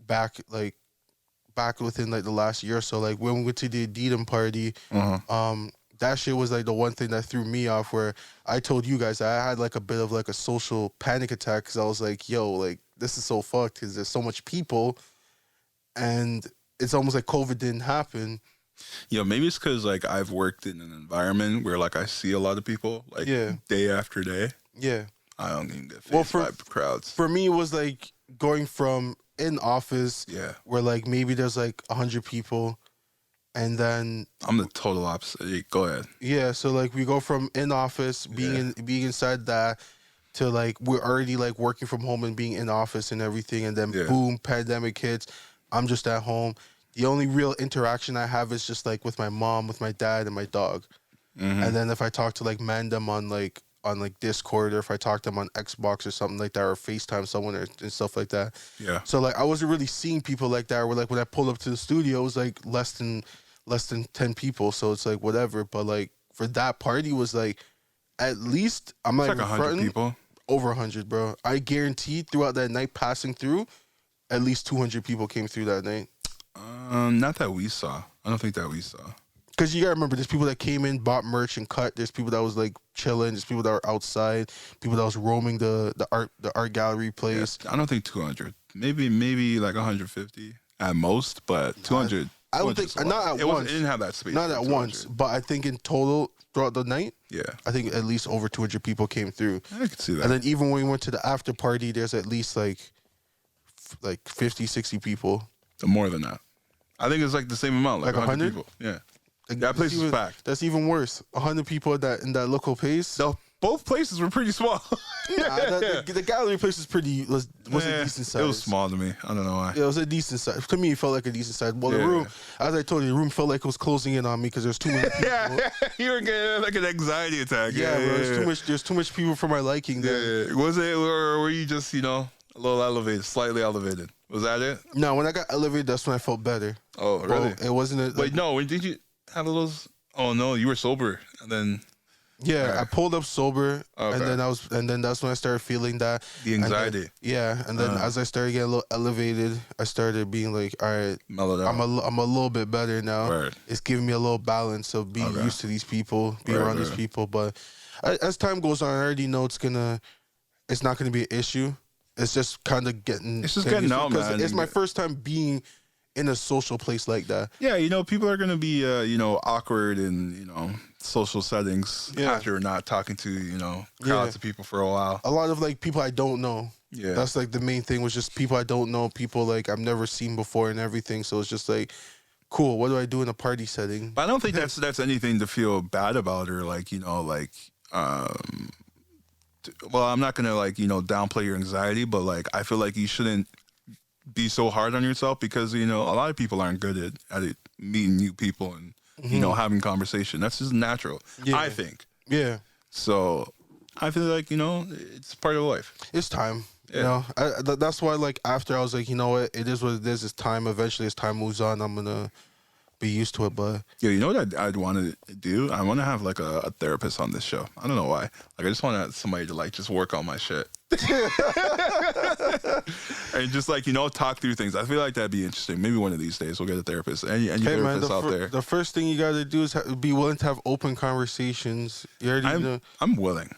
back within like the last year or so. Like when we went to the Adidas party, that shit was like the one thing that threw me off. Where I told you guys that I had like a bit of like a social panic attack because I was like, yo, like this is so fucked because there's so much people, and it's almost like COVID didn't happen. Maybe it's because like I've worked in an environment where like I see a lot of people like day after day. Yeah, I don't even get faced by crowds. For me, it was like going from in office, where like maybe there's like 100 people, and then I'm the total opposite. Hey, go ahead. Yeah, so like we go from in office being inside that to like we're already like working from home and being in office and everything, and then boom, pandemic hits. I'm just at home. The only real interaction I have is just like with my mom, with my dad, and my dog. And then if I talk to like ManDem on Discord, or if I talk to them on Xbox or something like that, or FaceTime someone and stuff like that. Yeah. So like I wasn't really seeing people like that. Where like when I pulled up to the studio, it was like less than 10 people. So it's like whatever. But like for that party was like at least I'm like 100 people. Over 100, bro. I guarantee throughout that night passing through, at least 200 people came through that night. Not that we saw. I don't think that we saw. Because you gotta remember, there's people that came in, bought merch and cut. There's people that was like chilling. There's people that were outside. People that was roaming the art gallery place. Yeah, I don't think 200. Maybe like 150 at most, but 200. I don't think not at once. It didn't have that space. Not at once, but I think in total throughout the night. Yeah, I think at least over 200 people came through. I could see that. And then even when we went to the after party, there's at least like 50, 60 people. More than that. I think it's like the same amount, like 100 people. Yeah. Like, that place was packed. That's even worse. 100 people in that local place. No, both places were pretty small. The gallery place was a decent size. It was small to me. I don't know why. Yeah, it was a decent size. To me, it felt like a decent size. Well, the room, as I told you, the room felt like it was closing in on me because there's too many people. You were getting like an anxiety attack. Yeah, bro. There's too much people for my liking there. Was it, or were you just, a little elevated, slightly elevated? Was that it? No, when I got elevated, that's when I felt better. Oh, really? It wasn't. Wait, no. When did you have a little? Oh no, you were sober, and then. Yeah, right. I pulled up sober, and then that's when I started feeling that the anxiety. And then as I started getting a little elevated, I started being like, all right, I'm a little bit better now. Right. It's giving me a little balance of being used to these people, being around these people. But as time goes on, I already know it's not gonna be an issue. It's just kind of getting. It's just getting out, man. It's my first time being in a social place like that. Yeah, people are gonna be, awkward in, social settings after not talking to, crowds of people for a while. A lot of like people I don't know. Yeah, that's like the main thing was just people I don't know, people like I've never seen before and everything. So it's just like, cool. What do I do in a party setting? But I don't think that's anything to feel bad about or like, well, I'm not gonna downplay your anxiety, but like I feel like you shouldn't be so hard on yourself because a lot of people aren't good at it, meeting new people and having conversation. That's just natural, I think. Yeah. So I feel like it's part of life. It's time. Yeah. That's why like after I was like, what, it is what it is. It's time. Eventually, as time moves on, I'm gonna be used to it. But yeah, you know what I'd want to do? I want to have like a therapist on this show. I don't know why. Like I just want somebody to like just work on my shit. And just like talk through things. I feel like that'd be interesting. Maybe one of these days we'll get a therapist. Any therapists out there? The first thing you gotta do is be willing to have open conversations. I'm willing.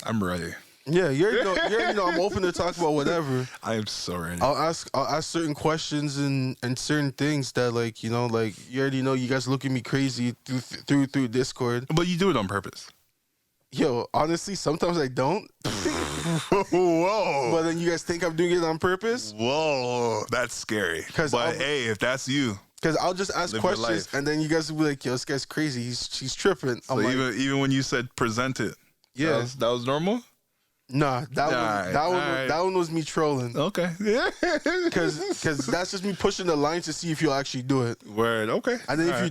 I'm ready. Yeah, you already know I'm open to talk about whatever. I am so ready. I'll ask certain questions and certain things that like you already know. You guys look at me crazy through Discord, but you do it on purpose. Yo, honestly, sometimes I don't. Whoa! But then you guys think I'm doing it on purpose. Whoa, that's scary. But hey, if that's you. Because I'll just ask questions, and then you guys will be like, "Yo, this guy's crazy. He's tripping." So even when you said present it, yeah, that was normal. Nah, that one was me trolling. Okay, yeah, because that's just me pushing the line to see if you'll actually do it. Word, okay. And then if you